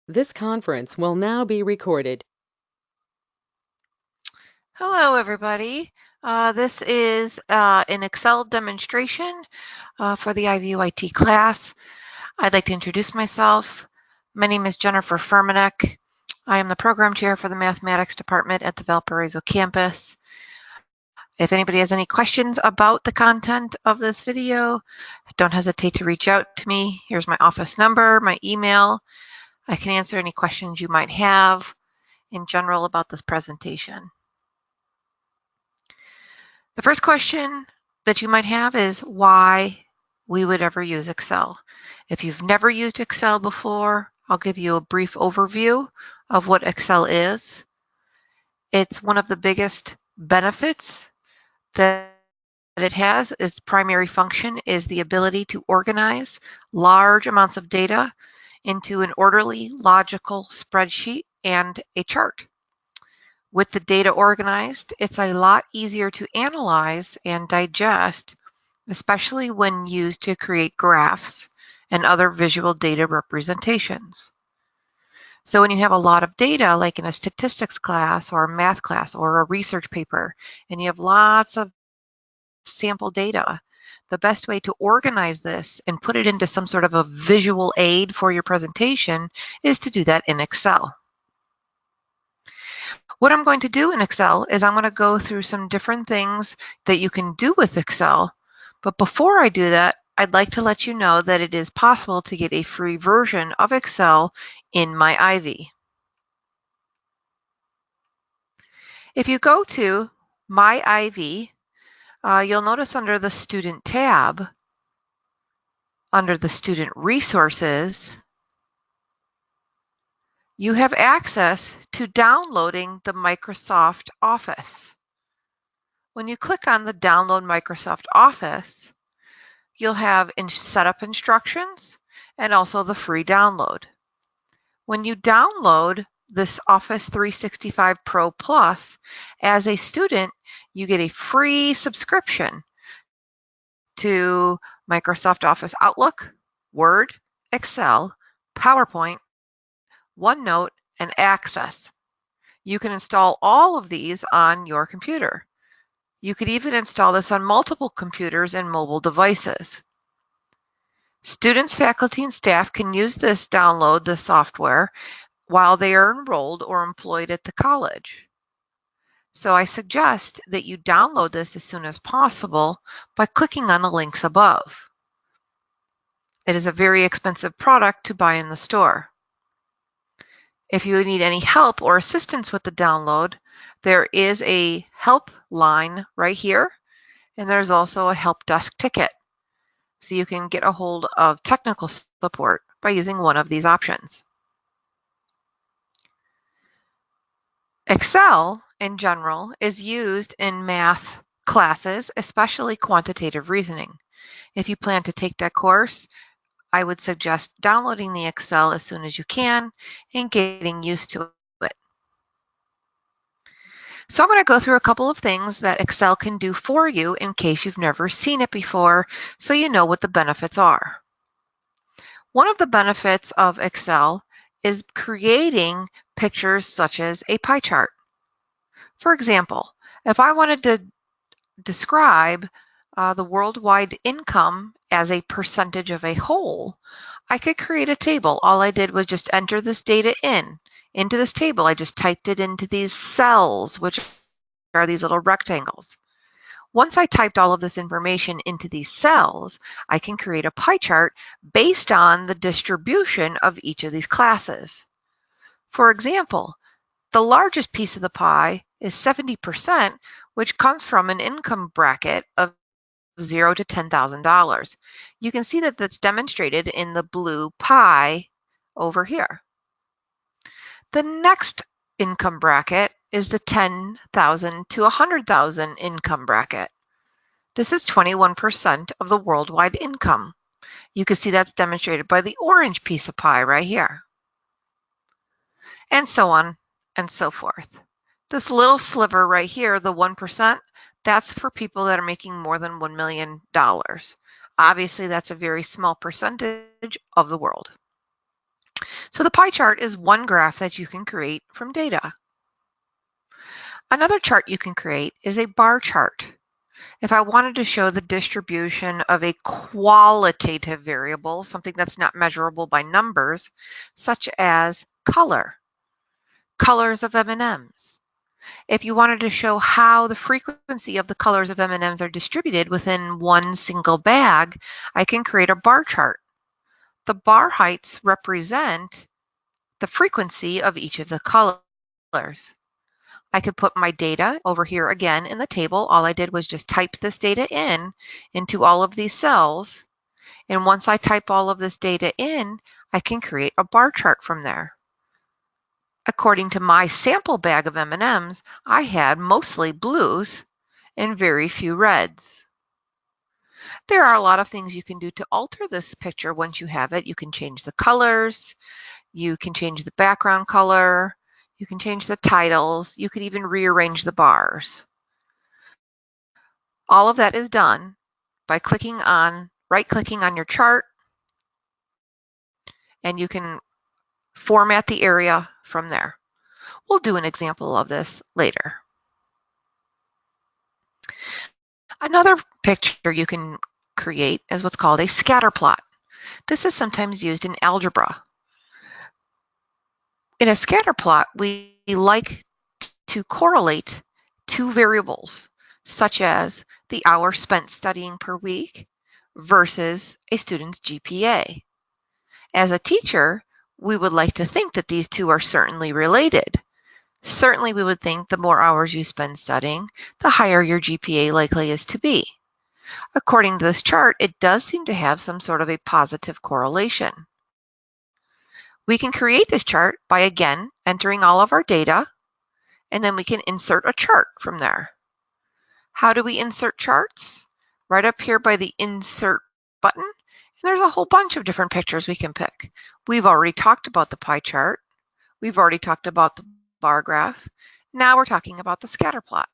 This conference will now be recorded. Hello, everybody. This is an Excel demonstration for the IvyYT class. I'd like to introduce myself. My name is Jennifer Fermanek. I am the program chair for the mathematics department at the Valparaiso campus. If anybody has any questions about the content of this video, don't hesitate to reach out to me. Here's my office number, my email. I can answer any questions you might have in general about this presentation. The first question that you might have is why we would ever use Excel. If you've never used Excel before, I'll give you a brief overview of what Excel is. It's one of the biggest benefits that it has. Its primary function is the ability to organize large amounts of data into an orderly, logical spreadsheet and a chart. With the data organized, it's a lot easier to analyze and digest, especially when used to create graphs and other visual data representations. So when you have a lot of data, like in a statistics class or a math class or a research paper, and you have lots of sample data, the best way to organize this and put it into some sort of a visual aid for your presentation is to do that in Excel. What I'm going to do in Excel is I'm going to go through some different things that you can do with Excel. But before I do that, I'd like to let you know that it is possible to get a free version of Excel in my Ivy. If you go to My Ivy, you'll notice under the Student tab, under the Student Resources, you have access to downloading the Microsoft Office. When you click on the Download Microsoft Office, you'll have setup instructions and also the free download. When you download this Office 365 Pro Plus, as a student, you get a free subscription to Microsoft Office Outlook, Word, Excel, PowerPoint, OneNote, and Access. You can install all of these on your computer. You could even install this on multiple computers and mobile devices. Students, faculty, and staff can use this software while they are enrolled or employed at the college. So I suggest that you download this as soon as possible by clicking on the links above. It is a very expensive product to buy in the store. If you need any help or assistance with the download, there is a help line right here, and there's also a help desk ticket. So you can get a hold of technical support by using one of these options. Excel, in general, is used in math classes, especially quantitative reasoning. If you plan to take that course, I would suggest downloading the Excel as soon as you can and getting used to it. So I'm going to go through a couple of things that Excel can do for you in case you've never seen it before, so you know what the benefits are. One of the benefits of Excel is creating pictures such as a pie chart. For example, if I wanted to describe the worldwide income as a percentage of a whole, I could create a table. All I did was just enter this data into this table. I just typed it into these cells, which are these little rectangles. Once I typed all of this information into these cells, I can create a pie chart based on the distribution of each of these classes. For example, the largest piece of the pie is 70%, which comes from an income bracket of $0 to $10,000. You can see that that's demonstrated in the blue pie over here. The next income bracket is the 10,000 to 100,000 income bracket. This is 21% of the worldwide income. You can see that's demonstrated by the orange piece of pie right here. And so on and so forth. This little sliver right here, the 1%, that's for people that are making more than $1 million. Obviously, that's a very small percentage of the world. So the pie chart is one graph that you can create from data. Another chart you can create is a bar chart. If I wanted to show the distribution of a qualitative variable, something that's not measurable by numbers, such as colors of M&Ms. If you wanted to show how the frequency of the colors of M&Ms are distributed within one single bag, I can create a bar chart. The bar heights represent the frequency of each of the colors. I could put my data over here again in the table. All I did was just type this data into all of these cells. And once I type all of this data in, I can create a bar chart from there. According to my sample bag of M&Ms, I had mostly blues and very few reds. There are a lot of things you can do to alter this picture once you have it. You can change the colors, you can change the background color, you can change the titles, you could even rearrange the bars. All of that is done by right-clicking on your chart, and you can format the area from there. We'll do an example of this later. Another picture you can create is what's called a scatter plot. This is sometimes used in algebra. In a scatter plot, we like to correlate two variables, such as the hours spent studying per week versus a student's GPA. As a teacher, we would like to think that these two are certainly related. Certainly, we would think the more hours you spend studying, the higher your GPA likely is to be. According to this chart, it does seem to have some sort of a positive correlation. We can create this chart by, again, entering all of our data, and then we can insert a chart from there. How do we insert charts? Right up here by the Insert button, and there's a whole bunch of different pictures we can pick. We've already talked about the pie chart. We've already talked about the bar graph. Now we're talking about the scatter plot.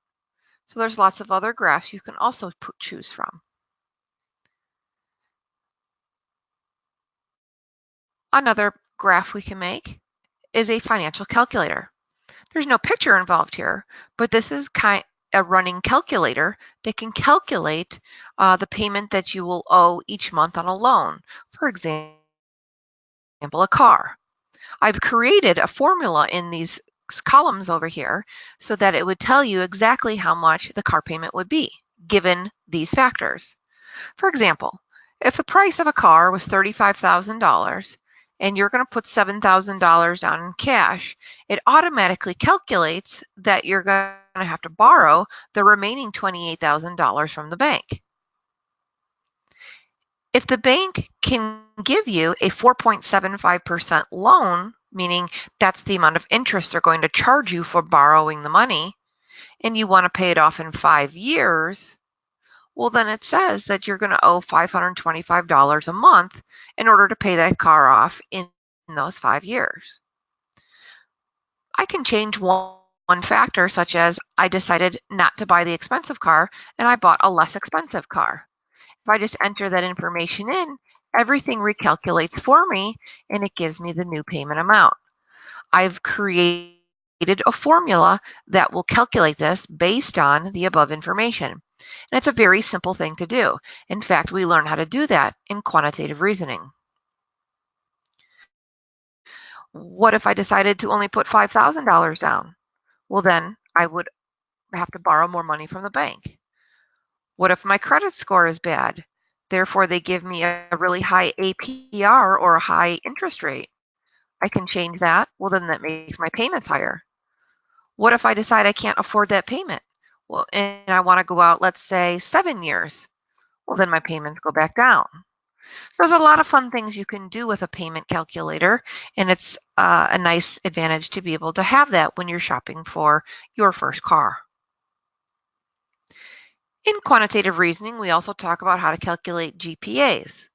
So there's lots of other graphs you can also choose from. Another graph we can make is a financial calculator. There's no picture involved here, but this is a running calculator that can calculate the payment that you will owe each month on a loan. For example, a car. I've created a formula in these columns over here so that it would tell you exactly how much the car payment would be, given these factors. For example, if the price of a car was $35,000 and you're going to put $7,000 down in cash, it automatically calculates that you're going to have to borrow the remaining $28,000 from the bank. If the bank can give you a 4.75% loan, meaning that's the amount of interest they're going to charge you for borrowing the money, and you want to pay it off in 5 years, well, then it says that you're going to owe $525 a month in order to pay that car off in those 5 years. I can change one factor, such as I decided not to buy the expensive car and I bought a less expensive car. If I just enter that information in, everything recalculates for me and it gives me the new payment amount. I've created a formula that will calculate this based on the above information. And it's a very simple thing to do. In fact, we learn how to do that in quantitative reasoning. What if I decided to only put $5,000 down? Well, then I would have to borrow more money from the bank. What if my credit score is bad? Therefore, they give me a really high APR or a high interest rate. I can change that. Well, then that makes my payments higher. What if I decide I can't afford that payment? Well, and I want to go out, let's say, 7 years. Well, then my payments go back down. So there's a lot of fun things you can do with a payment calculator, and it's a nice advantage to be able to have that when you're shopping for your first car. In quantitative reasoning, we also talk about how to calculate GPAs.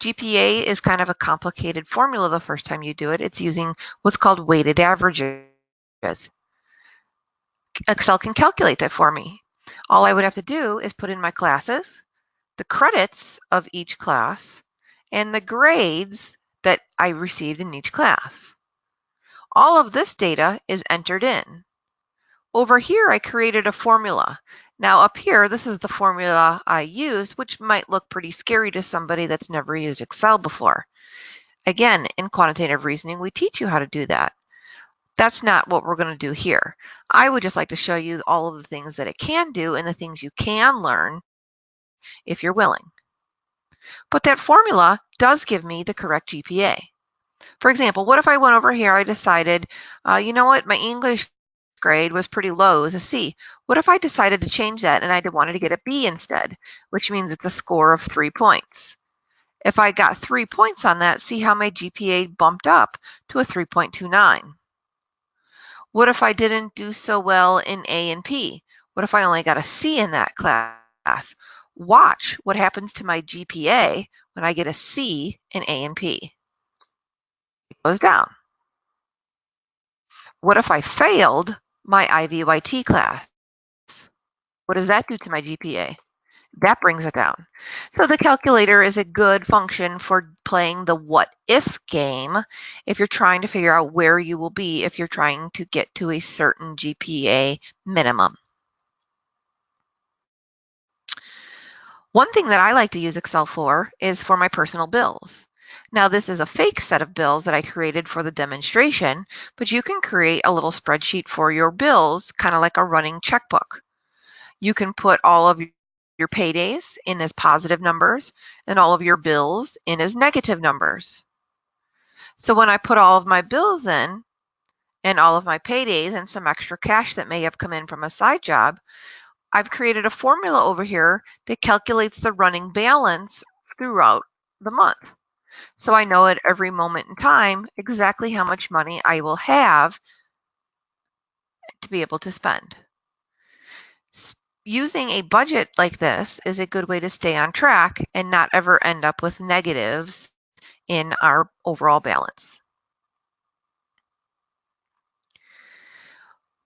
GPA is kind of a complicated formula the first time you do it. It's using what's called weighted averages. Excel can calculate that for me. All I would have to do is put in my classes, the credits of each class, and the grades that I received in each class. All of this data is entered in. Over here, I created a formula. Now up here, this is the formula I used, which might look pretty scary to somebody that's never used Excel before. Again, in quantitative reasoning, we teach you how to do that. That's not what we're going to do here. I would just like to show you all of the things that it can do and the things you can learn if you're willing. But that formula does give me the correct GPA. For example, what if I went over here, I decided, you know what, my English grade was pretty low, it was a C. What if I decided to change that and I wanted to get a B instead, which means it's a score of 3 points. If I got 3 points on that, see how my GPA bumped up to a 3.29. What if I didn't do so well in A and P? What if I only got a C in that class? Watch what happens to my GPA when I get a C in A and P. It goes down. What if I failed my IvyYT class? What does that do to my GPA? That brings it down. So the calculator is a good function for playing the what if game if you're trying to figure out where you will be if you're trying to get to a certain GPA minimum. One thing that I like to use Excel for is for my personal bills. Now this is a fake set of bills that I created for the demonstration, but you can create a little spreadsheet for your bills, kind of like a running checkbook. You can put all of your paydays in as positive numbers and all of your bills in as negative numbers. So when I put all of my bills in and all of my paydays and some extra cash that may have come in from a side job, I've created a formula over here that calculates the running balance throughout the month. So I know at every moment in time exactly how much money I will have to be able to spend. Using a budget like this is a good way to stay on track and not ever end up with negatives in our overall balance.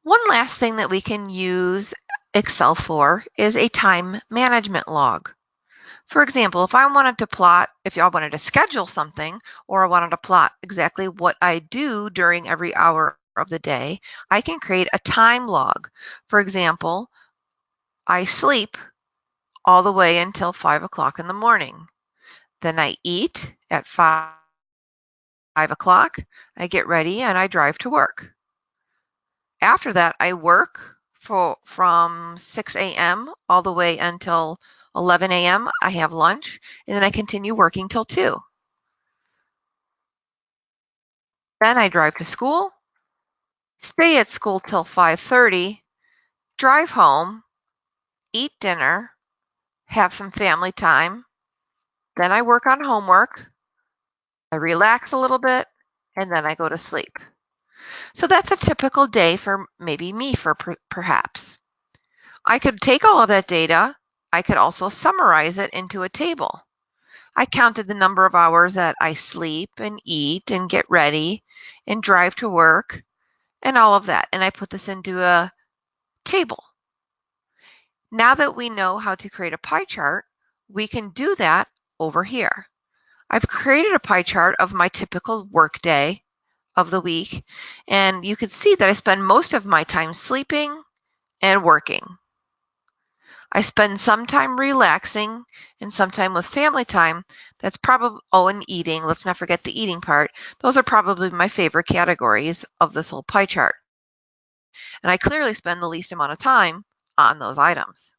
One last thing that we can use Excel for is a time management log. For example, if y'all wanted to schedule something, or I wanted to plot exactly what I do during every hour of the day, I can create a time log. For example, I sleep all the way until 5 o'clock in the morning. Then I eat at 5 o'clock, I get ready and I drive to work. After that, I work from 6 a.m. all the way until 11 a.m. I have lunch, and then I continue working till 2. Then I drive to school, stay at school till 5:30, drive home, eat dinner, have some family time. Then I work on homework, I relax a little bit, and then I go to sleep. So that's a typical day for maybe me perhaps. I could take all of that data. I could also summarize it into a table. I counted the number of hours that I sleep and eat and get ready and drive to work and all of that. And I put this into a table. Now that we know how to create a pie chart, we can do that over here. I've created a pie chart of my typical work day of the week, and you can see that I spend most of my time sleeping and working. I spend some time relaxing and some time with family time. That's probably, and eating. Let's not forget the eating part. Those are probably my favorite categories of this whole pie chart. And I clearly spend the least amount of time on those items.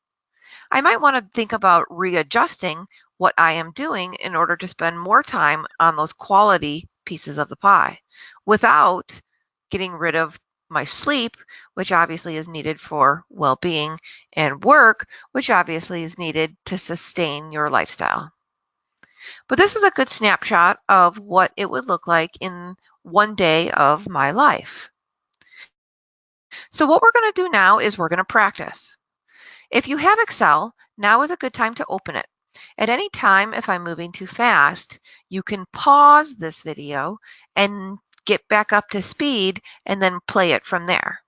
I might want to think about readjusting what I am doing in order to spend more time on those quality pieces of the pie without getting rid of my sleep, which obviously is needed for well-being, and work, which obviously is needed to sustain your lifestyle. But this is a good snapshot of what it would look like in one day of my life. So what we're going to do now is we're going to practice. If you have Excel, now is a good time to open it. At any time, if I'm moving too fast, you can pause this video and get back up to speed and then play it from there.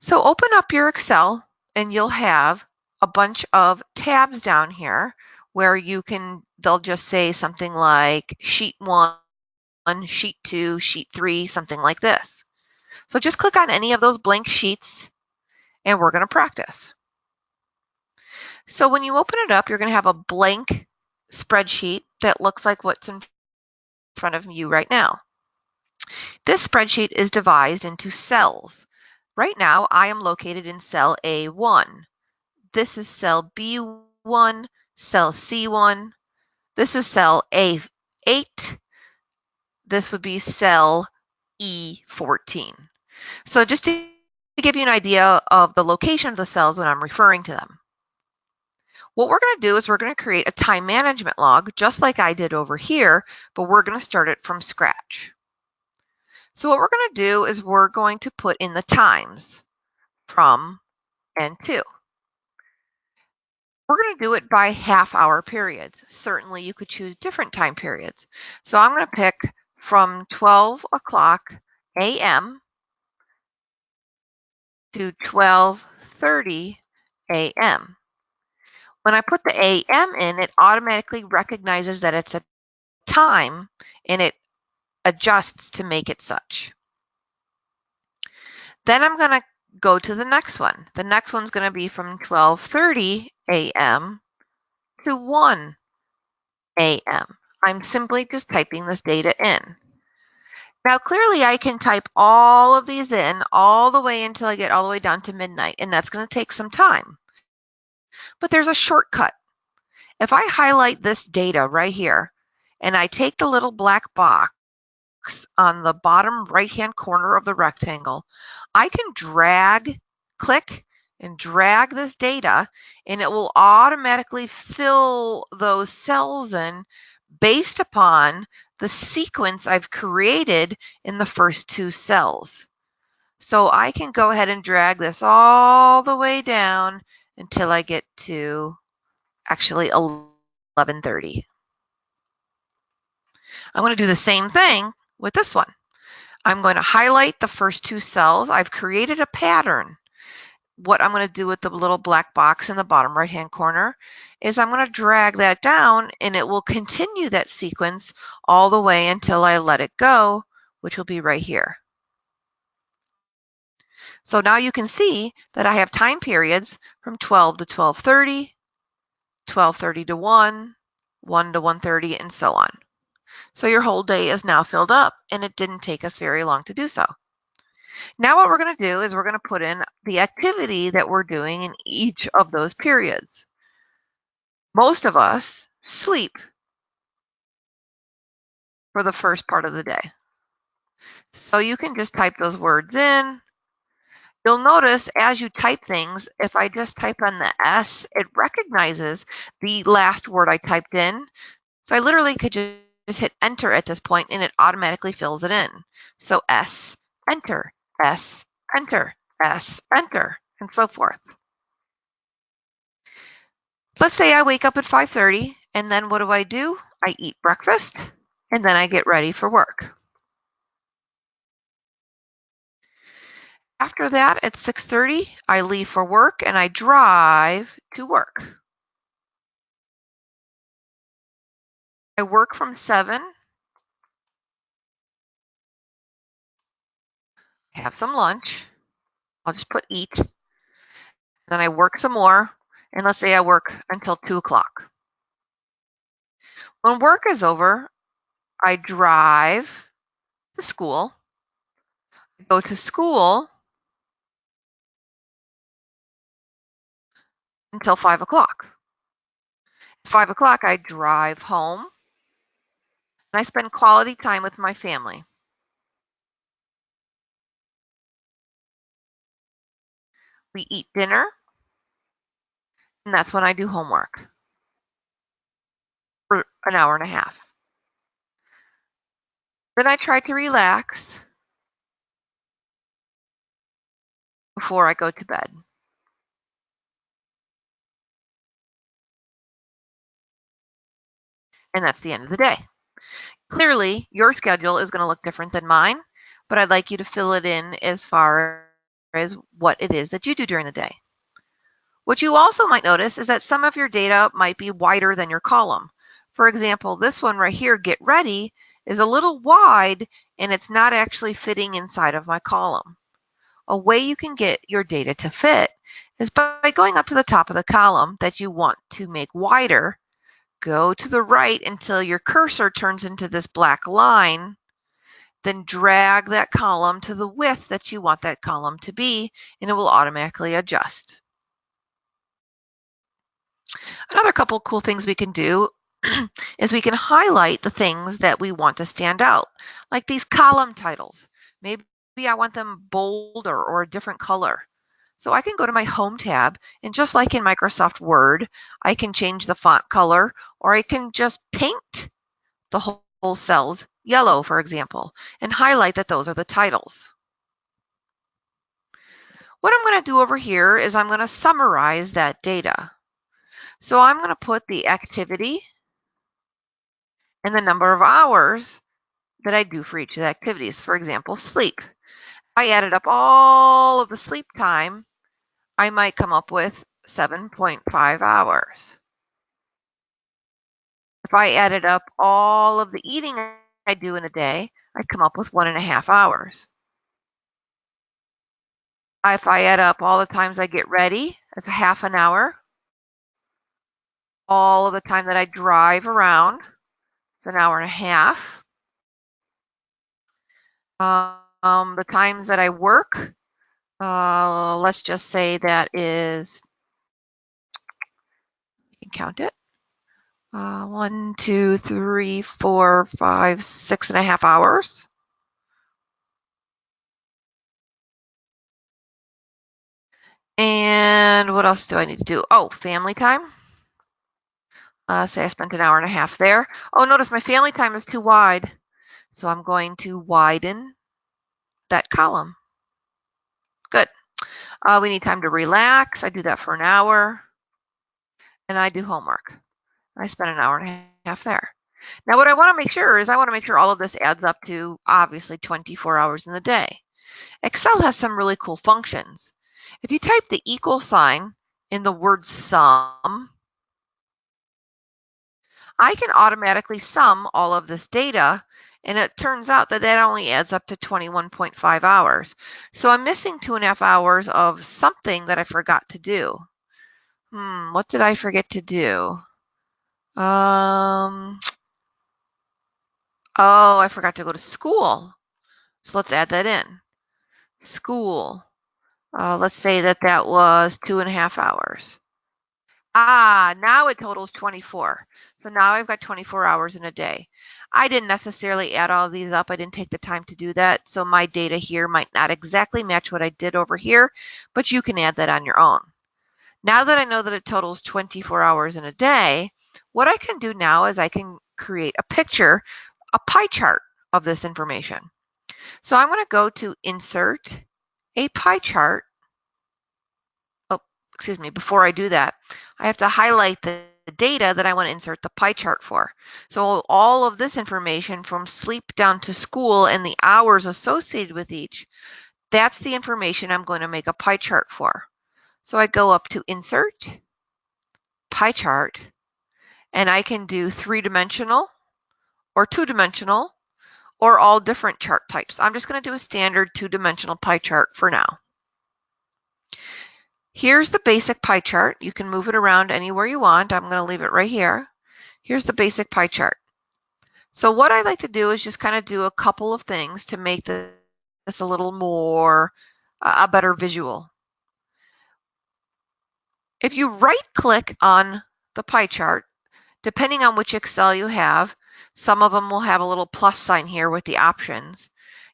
So open up your Excel and you'll have a bunch of tabs down here where you can they'll just say something like sheet 1, sheet 2, sheet 3, something like this. So just click on any of those blank sheets and we're going to practice. So when you open it up, you're going to have a blank spreadsheet that looks like what's in front of you right now. This spreadsheet is divided into cells. Right now, I am located in cell A1. This is cell B1, cell C1. This is cell A8. This would be cell E14. So just to give you an idea of the location of the cells when I'm referring to them. What we're going to do is we're going to create a time management log, just like I did over here, but we're going to start it from scratch. So what we're going to do is we're going to put in the times from and to. We're going to do it by half-hour periods. Certainly, you could choose different time periods. So I'm going to pick from 12 o'clock a.m. to 12:30 a.m. When I put the a.m. in, it automatically recognizes that it's a time and it adjusts to make it such. Then I'm going to go to the next one. The next one's going to be from 12:30 a.m. to 1 a.m. I'm simply just typing this data in. Now, clearly I can type all of these in all the way until I get all the way down to midnight, and that's going to take some time. But there's a shortcut. If I highlight this data right here, and I take the little black box on the bottom right-hand corner of the rectangle, I can click and drag this data, and it will automatically fill those cells in based upon the sequence I've created in the first two cells. So I can go ahead and drag this all the way down until I get to actually 11:30. I'm going to do the same thing with this one. I'm going to highlight the first two cells. I've created a pattern. What I'm going to do with the little black box in the bottom right-hand corner is I'm going to drag that down, and it will continue that sequence all the way until I let it go, which will be right here. So now you can see that I have time periods from 12 to 12:30, 12:30 to 1, 1 to 1:30, and so on. So your whole day is now filled up, and it didn't take us very long to do so. Now what we're going to do is we're going to put in the activity that we're doing in each of those periods. Most of us sleep for the first part of the day. So you can just type those words in. You'll notice as you type things, if I just type on the S, it recognizes the last word I typed in. So I literally could just hit enter at this point and it automatically fills it in. So S, enter, S, enter, S, enter, and so forth. Let's say I wake up at 5:30 and then what do? I eat breakfast and then I get ready for work. After that, at 6:30, I leave for work and I drive to work. I work from 7, have some lunch. I'll just put eat. Then I work some more, and let's say I work until 2 o'clock. When work is over, I drive to school, go to school until 5 o'clock. 5 o'clock, I drive home, and I spend quality time with my family. We eat dinner, and that's when I do homework for an hour and a half. Then I try to relax before I go to bed. And that's the end of the day. Clearly, your schedule is going to look different than mine, but I'd like you to fill it in as far as what it is that you do during the day. What you also might notice is that some of your data might be wider than your column. For example, this one right here, get ready, is a little wide and it's not actually fitting inside of my column. A way you can get your data to fit is by going up to the top of the column that you want to make wider. Go to the right until your cursor turns into this black line, then drag that column to the width that you want that column to be, and it will automatically adjust. Another couple cool things we can do is we can highlight the things that we want to stand out, like these column titles. Maybe I want them bolder or a different color. So I can go to my Home tab, and just like in Microsoft Word, I can change the font color, or I can just paint the whole cells yellow, for example, and highlight that those are the titles. What I'm going to do over here is I'm going to summarize that data. So I'm going to put the activity and the number of hours that I do for each of the activities. For example, sleep. If I added up all of the sleep time, I might come up with 7.5 hours. If I added up all of the eating I do in a day, I'd come up with 1.5 hours. If I add up all the times I get ready, that's a half an hour. All of the time that I drive around, it's an hour and a half. The times that I work, let's just say that is, you can count it. 1, 2, 3, 4, 5, 6.5 hours. And what else do I need to do? Oh, family time. Say I spent an hour and a half there. Oh, notice my family time is too wide. So I'm going to widen that column. Good. We need time to relax. I do that for an hour. And I do homework. I spend an hour and a half there. Now what I want to make sure is I want to make sure all of this adds up to obviously 24 hours in the day. Excel has some really cool functions. If you type the equal sign in the word sum, I can automatically sum all of this data, and it turns out that that only adds up to 21.5 hours. So I'm missing 2.5 hours of something that I forgot to do. What did I forget to do? Oh, I forgot to go to school. So let's add that in. School. Let's say that that was 2.5 hours. Now it totals 24. So now I've got 24 hours in a day. I didn't necessarily add all of these up. I didn't take the time to do that. So my data here might not exactly match what I did over here, but you can add that on your own. Now that I know that it totals 24 hours in a day, what I can do now is I can create a picture, a pie chart of this information. So I'm going to go to Insert, a Pie Chart. Oh, excuse me, before I do that, I have to highlight the data that I want to insert the pie chart for. So all of this information from sleep down to school and the hours associated with each, that's the information I'm going to make a pie chart for. So I go up to Insert, Pie Chart, and I can do 3-dimensional or 2-dimensional or all different chart types. I'm just going to do a standard 2-dimensional pie chart for now. Here's the basic pie chart. You can move it around anywhere you want. I'm going to leave it right here. Here's the basic pie chart. So what I like to do is just kind of do a couple of things to make this a little more, a better visual. If you right-click on the pie chart, depending on which Excel you have, some of them will have a little plus sign here with the options.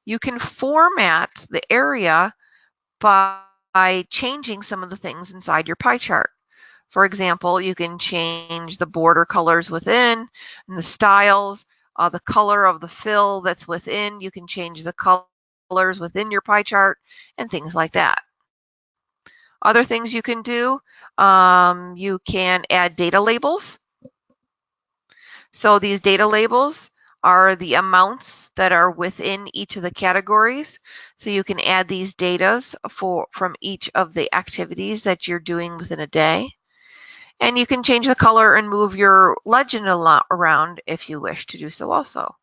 You can format the area by changing some of the things inside your pie chart. For example, you can change the border colors within and the styles, the color of the fill that's within. You can change the colors within your pie chart and things like that. Other things you can do, you can add data labels. So these data labels are the amounts that are within each of the categories. So you can add these datas from each of the activities that you're doing within a day. And you can change the color and move your legend around if you wish to do so also.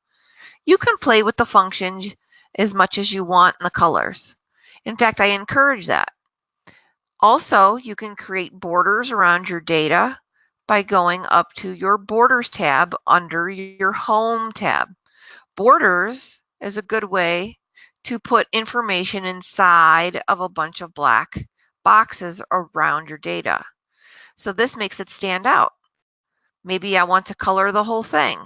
You can play with the functions as much as you want in the colors. In fact, I encourage that. Also, you can create borders around your data by going up to your Borders tab under your Home tab. Borders is a good way to put information inside of a bunch of black boxes around your data. So this makes it stand out. Maybe I want to color the whole thing.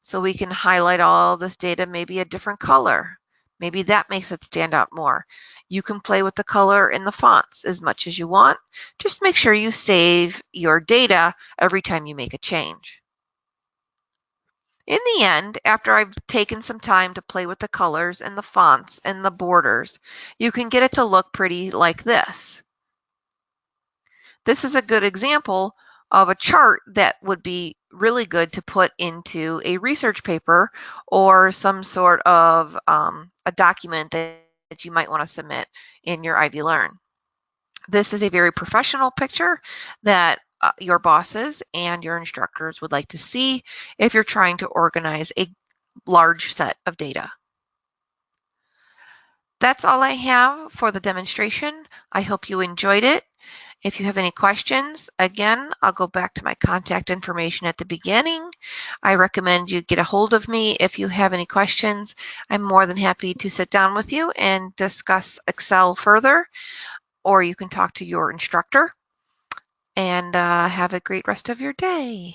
So we can highlight all this data, maybe a different color. Maybe that makes it stand out more. You can play with the color in the fonts as much as you want. Just make sure you save your data every time you make a change. In the end, after I've taken some time to play with the colors and the fonts and the borders, you can get it to look pretty like this. This is a good example of a chart that would be really good to put into a research paper or some sort of a document that you might want to submit in your IvyLearn. This is a very professional picture that your bosses and your instructors would like to see if you're trying to organize a large set of data. That's all I have for the demonstration. I hope you enjoyed it. If you have any questions, again, I'll go back to my contact information at the beginning. I recommend you get a hold of me if you have any questions. I'm more than happy to sit down with you and discuss Excel further, or you can talk to your instructor. And have a great rest of your day.